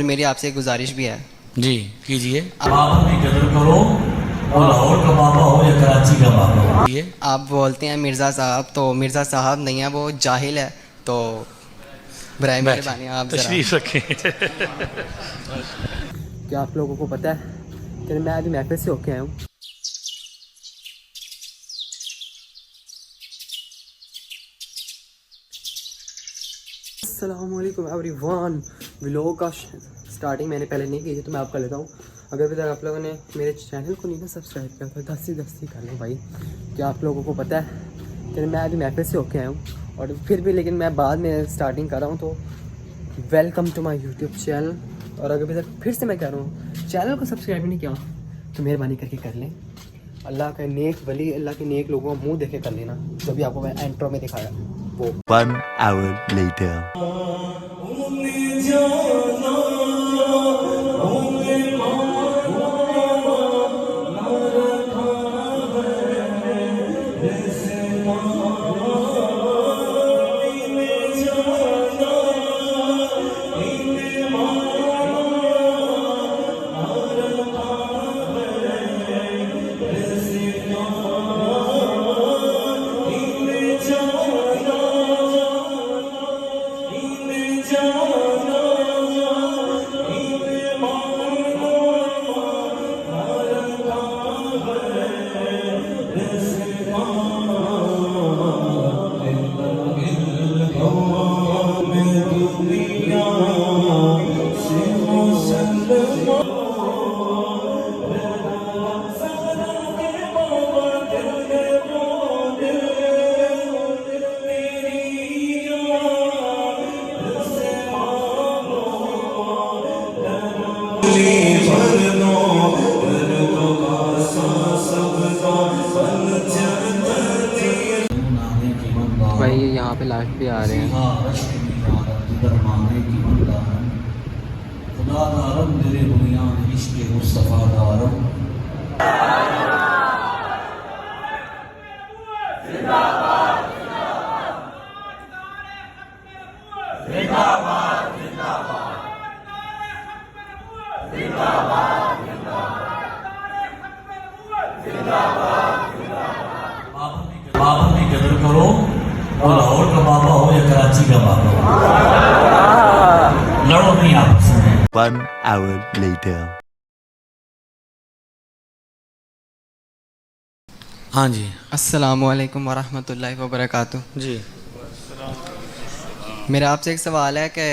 मेरी आपसे एक गुजारिश भी है। जी कीजिए। बाबा की कदर करो और लाहौर का बाबा हो या कराची का बाबा हो। आप बोलते हैं मिर्ज़ा साहब, तो मिर्ज़ा साहब नहीं है, वो जाहिल है। तो बराए मेहरबानी आप तशरीफ रखें। क्या आप लोगों को पता है कि मैं अभी महफिल से होके आया हूँ। अस्सलामुअलैकुम एवरीवन। व्लॉग का स्टार्टिंग मैंने पहले नहीं की थी, तो मैं आपका लेता हूँ। अगर अभी तक आप लोगों ने मेरे चैनल को नहीं ना सब्सक्राइब किया तो दस्ती कर लो भाई। क्या आप लोगों को पता है कि मैं अभी महफिल से होके आया हूँ, और फिर भी लेकिन मैं बाद में स्टार्टिंग कर रहा हूँ। तो welcome to my YouTube channel. और अगर अभी तक फिर से मैं कह रहा हूँ चैनल को सब्सक्राइब नहीं किया तो मेहरबानी करके कर लें। अल्लाह का नेक वली, अल्लाह के नेक लोगों का मुँह देखे कर लेना, जो भी आपको मैं इंट्रो में दिखाया वो। 1 hour later. भाई यहाँ पे लाइफ भी आ रहे हैं। खुदा दारम तेरे बुनियाद इश्क मुस्तफा दारम। बाबा की कदर करो और लाहौर का बाबा हो या कराची का बाबा हो। लड़ो नहीं आपस में। 1 hour later. हाँ जी। अस्सलामुअलैकुम वरहमतुल्लाहि वबरकातुहू। जी मेरा आपसे एक सवाल है कि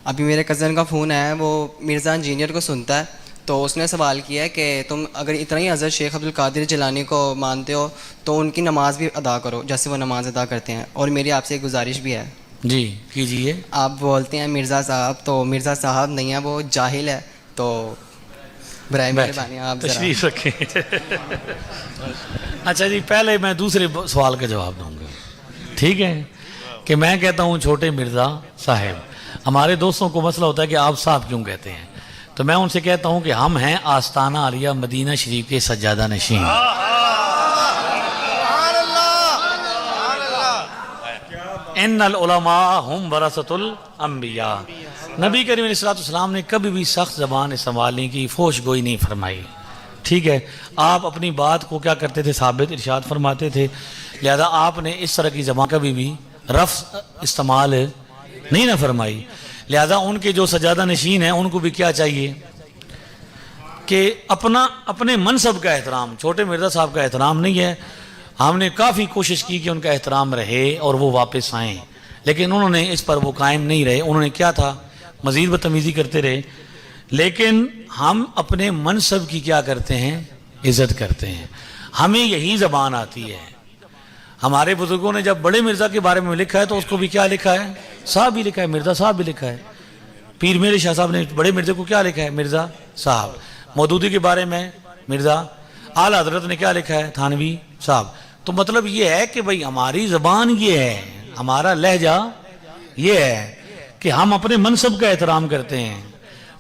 अभी मेरे कज़न का फ़ोन है, वो मिर्ज़ा इंजीनियर को सुनता है। तो उसने सवाल किया है कि तुम अगर इतना ही हज़रत शेख अब्दुल कादिर जिलानी को मानते हो तो उनकी नमाज़ भी अदा करो जैसे वो नमाज़ अदा करते हैं। और मेरी आपसे एक गुजारिश भी है। जी कीजिए। आप बोलते हैं मिर्ज़ा साहब, तो मिर्ज़ा साहब नहीं है, वो जाहिल है। तो बराए मेहरबानी आप तशरीफ रखें। अच्छा जी, पहले मैं दूसरे सवाल का जवाब दूंगा। ठीक है कि मैं कहता हूँ छोटे मिर्ज़ा साहब। हमारे दोस्तों को मसला होता है कि आप साहब क्यों कहते हैं, तो मैं उनसे कहता हूँ कि हम हैं आस्ताना आलिया मदीना शरीफ के सज्जादा नशीन। इन्नल उलमा हुम वरसतुल अंबिया। नबी करीम अलैहिस्सलाम ने कभी भी सख्त ज़बान इस्तेमाल नहीं की, फोश गोई नहीं फरमाई। ठीक है, आप अपनी बात को क्या करते थे, साबित इरशाद फरमाते थे। लिहाजा आपने इस तरह की ज़बान कभी भी रफ इस्तेमाल नहीं ना फरमाई। लिहाजा उनके जो सजादा नशीन हैं उनको भी क्या चाहिए कि अपने मनसब का एहतराम, छोटे मिर्ज़ा साहब का एहतराम नहीं है। हमने काफ़ी कोशिश की कि उनका एहतराम रहे और वो वापस आएँ, लेकिन उन्होंने इस पर वो कायम नहीं रहे। उन्होंने क्या था, मज़ीद बदतमीज़ी करते रहे। लेकिन हम अपने मनसब की क्या करते हैं, इज़्ज़त करते हैं। हमें यही ज़बान आती है। हमारे बुजुर्गों ने जब बड़े मिर्ज़ा के बारे में लिखा है तो उसको भी क्या लिखा है, साहब भी लिखा है, मिर्ज़ा साहब भी लिखा है। पीर मेरे शाह साहब ने बड़े मिर्ज़े को क्या लिखा है, मिर्ज़ा साहब। मौदूदी के बारे में मिर्ज़ा। आला हज़रत ने क्या लिखा है, थानवी साहब। तो मतलब ये है कि भाई हमारी ज़बान ये है, हमारा लहजा ये है कि हम अपने मनसब का एहतराम करते हैं।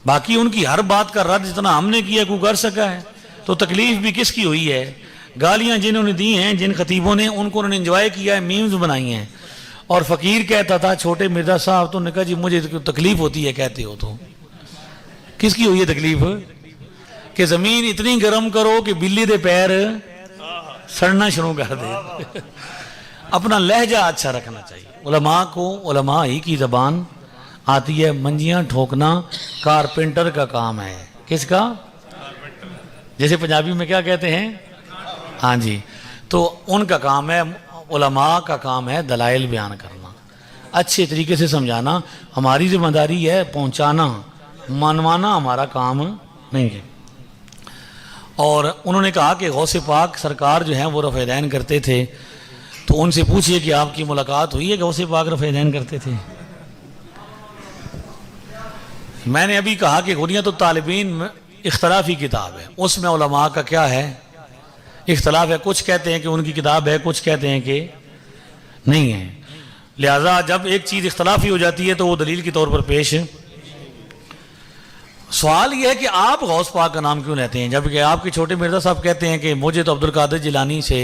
बाकी उनकी हर बात का रद्द जितना हमने किया कोई कर सका है, तो तकलीफ भी किसकी हुई है। गालियां जिन्होंने दी हैं, जिन खतीबों ने, उनको उन्होंने एंजॉय किया है, मीम्स बनाई हैं। और फ़कीर कहता था छोटे मिर्ज़ा साहब, तो उन्होंने कहा जी मुझे तकलीफ होती है कहते हो तो। किसकी हुई है तकलीफ कि जमीन इतनी गर्म करो कि बिल्ली दे पैर सड़ना शुरू कर दे। अपना लहजा अच्छा रखना चाहिए। उलमा को उलमा ही की जबान आती है। मंजियां ठोकना कारपेंटर का काम है। किसका? जैसे पंजाबी में क्या कहते हैं, हाँ जी, तो उनका काम है, उलमा का काम है दलाइल बयान करना, अच्छे तरीके से समझाना। हमारी जिम्मेदारी है पहुंचाना, मनवाना हमारा काम नहीं है। और उन्होंने कहा कि गौसे पाक सरकार जो है वो रफ़-ए-दैन करते थे, तो उनसे पूछिए कि आपकी मुलाकात हुई है? गौसे पाक रफ़-ए-दैन करते थे? मैंने अभी कहा कि गुनियत तालिबीन इख्तलाफी किताब है, उसमें उलमा का क्या है, इख्तलाफ है। कुछ कहते हैं कि उनकी किताब है, कुछ कहते हैं कि नहीं है। लिहाजा जब एक चीज़ इख्तलाफी हो जाती है तो वो दलील के तौर पर पेश। सवाल यह है कि आप गौस पाक का नाम क्यों लेते हैं, जबकि आपके छोटे मिर्जा साहब कहते हैं कि मुझे तो अब्दुल कादिर जिलानी से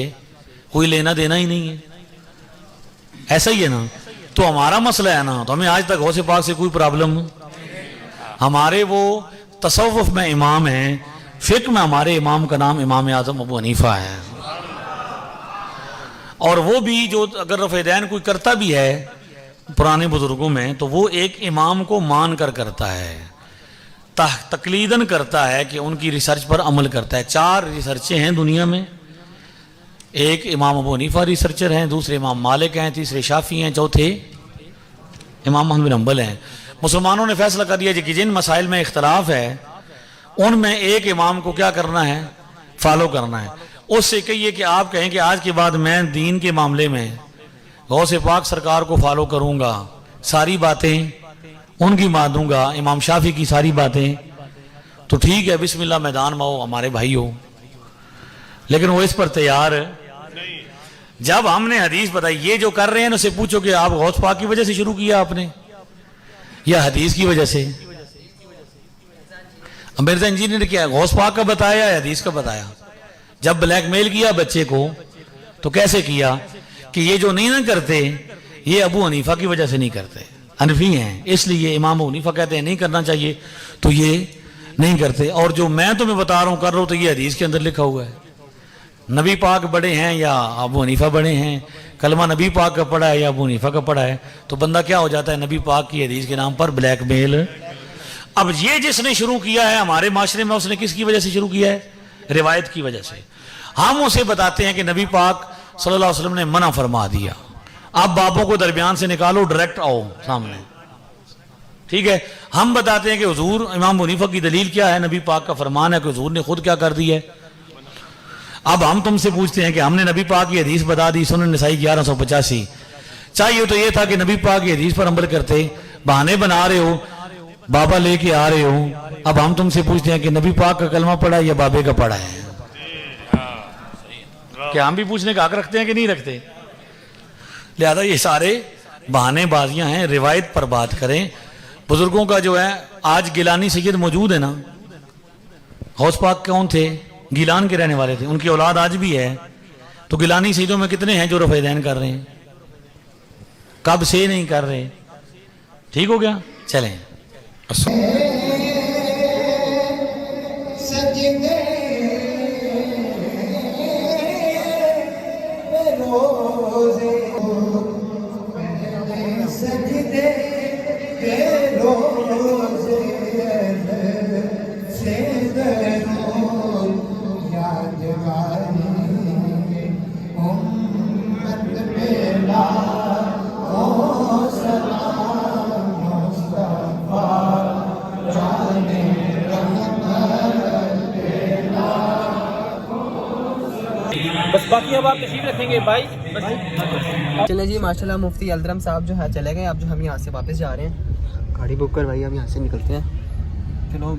कोई लेना देना ही नहीं है। ऐसा ही है ना? तो हमारा मसला है ना, तो हमें आज तक गौस पाक से कोई प्रॉब्लम। हमारे वो तसव्वुफ में इमाम हैं, फ़िक़्ह में हमारे इमाम का नाम इमाम आज़म अबू हनीफ़ा है। और वो भी जो अगर रफ़-ए-दैन कोई करता भी है पुराने बुजुर्गों में, तो वो एक इमाम को मान कर करता है, तकलीदन करता है कि उनकी रिसर्च पर अमल करता है। 4 रिसर्चें हैं दुनिया में। एक इमाम अबू हनीफ़ा रिसर्चर हैं, दूसरे इमाम मालिक हैं, तीसरे शाफ़ी हैं, चौथे इमाम अहमद बिन हंबल हैं। मुसलमानों ने फैसला कर दिया कि जिन मसाइल में इख्तलाफ है उनमें एक इमाम को क्या करना है, फॉलो करना है। उससे कहिए कि आप कहें कि आज के बाद मैं दीन के मामले में गौसे पाक सरकार को फॉलो करूंगा, सारी बातें उनकी मान दूंगा, इमाम शाफी की सारी बातें, तो ठीक है, बिस्मिल्लाह मैदान में हो, हमारे भाई हो। लेकिन वो इस पर तैयार। जब हमने हदीस बताई, ये जो कर रहे हैं उनसे पूछो कि आप गौस पाक की वजह से शुरू किया आपने या हदीस की वजह से? मिर्जा इंजीनियर ने क्या गौस पाक का बताया या हदीस का बताया? जब ब्लैकमेल किया बच्चे को तो कैसे किया कि ये जो नहीं ना करते ये अबू हनीफा की वजह से नहीं करते, हनफी हैं इसलिए इमाम अबू हनीफा कहते हैं नहीं करना चाहिए, तो ये नहीं करते। और जो मैं तुम्हें बता रहा हूं कर रहा हूं, तो ये हदीस के अंदर लिखा हुआ है। नबी पाक बड़े हैं या अबू हनीफा बड़े हैं, कलमा नबी पाक का पढ़ा है या अबू हनीफा का पढ़ा है, तो बंदा क्या हो जाता है, नबी पाक की हदीस के नाम पर ब्लैकमेल। अब ये जिसने शुरू किया है हमारे माशरे में, उसने किसकी वजह से शुरू किया है? रिवायत की वजह से। हम उसे बताते हैं कि नबी पाक सल्लल्लाहु अलैहि वसल्लम ने मना फरमा दिया, आप बापों को दरमियान से निकालो, डायरेक्ट आओ सामने, ठीक है। हम बताते हैं कि हुजूर इमाम अबू हनीफा की दलील क्या है, नबी पाक का फरमान है कि हुजूर ने खुद क्या कर दिया है। अब हम तुमसे पूछते हैं कि हमने नबी पाक की हदीस बता दी, सुनन नसाई 1185, चाहिए तो ये था कि नबी पाक की हदीस पर अमल करते, बहाने बना रहे हो, बाबा लेके आ रहे हो। अब हम तुमसे पूछते हैं कि नबी पाक का कलमा पढ़ा है या बाबे का पढ़ा है? क्या हम भी पूछने का हक रखते हैं कि नहीं रखते? लिहाजा ये सारे बहानेबाजियां हैं, रिवायत पर बात करें। बुजुर्गों का जो है, आज गिलानी सैयद मौजूद है ना, गौस पाक कौन थे? गिलान के रहने वाले थे, उनकी औलाद आज भी है। तो गिलानी सैयदों में कितने हैं जो रफ़-ए-दैन कर रहे हैं? कब से नहीं कर रहे? ठीक हो गया, चलें। बस बाकी अब आप तशरीफ रखेंगे भाई। चले जी, माशाल्लाह मुफ्ती अलदरम साहब जो है चले गए। अब जो हम यहाँ से वापस जा रहे हैं, गाड़ी बुक करवाई, अब यहाँ से निकलते हैं। चलो,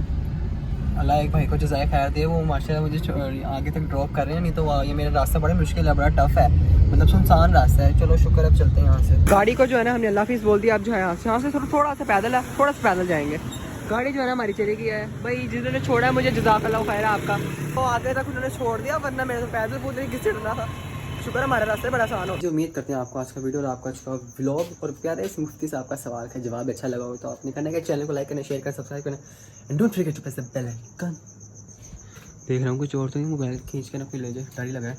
अल्लाह एक भाई को जज़ाए खैर दे, वो माशाल्लाह मुझे आगे तक ड्रॉप कर रहे हैं, नहीं तो ये मेरा रास्ता बड़ा मुश्किल है, बड़ा टफ है, मतलब सुनसान रास्ता है। चलो शुक्र, अब चलते हैं यहाँ से। गाड़ी को जो है ना हमने अल्लाह हाफिज़ बोल दिया। अब जो है यहाँ से थोड़ा सा पैदल है, थोड़ा सा पैदल जाएंगे। गाड़ी जो है ना हमारी चली गई है भाई, जिन्होंने छोड़ा है मुझे जज़ाकल्लाह खैर आपका, तो आगे तक उन्होंने छोड़ दिया, वरना मैंने तो पैदल पूछ रही घिसटना था। शुक्र है हमारा रास्ते बड़ा आसान हो। जो उम्मीद करते हैं आपको आज का वीडियो और आपका आज का व्लॉग और प्यारे इस मुफ्ती से आपका सवाल का जवाब अच्छा लगा हो तो आपने करना है चैनल को लाइक करना, शेयर करना, सब्सक्राइब करना and don't forget to press the bell icon. देख रहा हूँ कुछ और तो नहीं, मोबाइल खींच के ना कोई ले जाए, डर ही लगा है।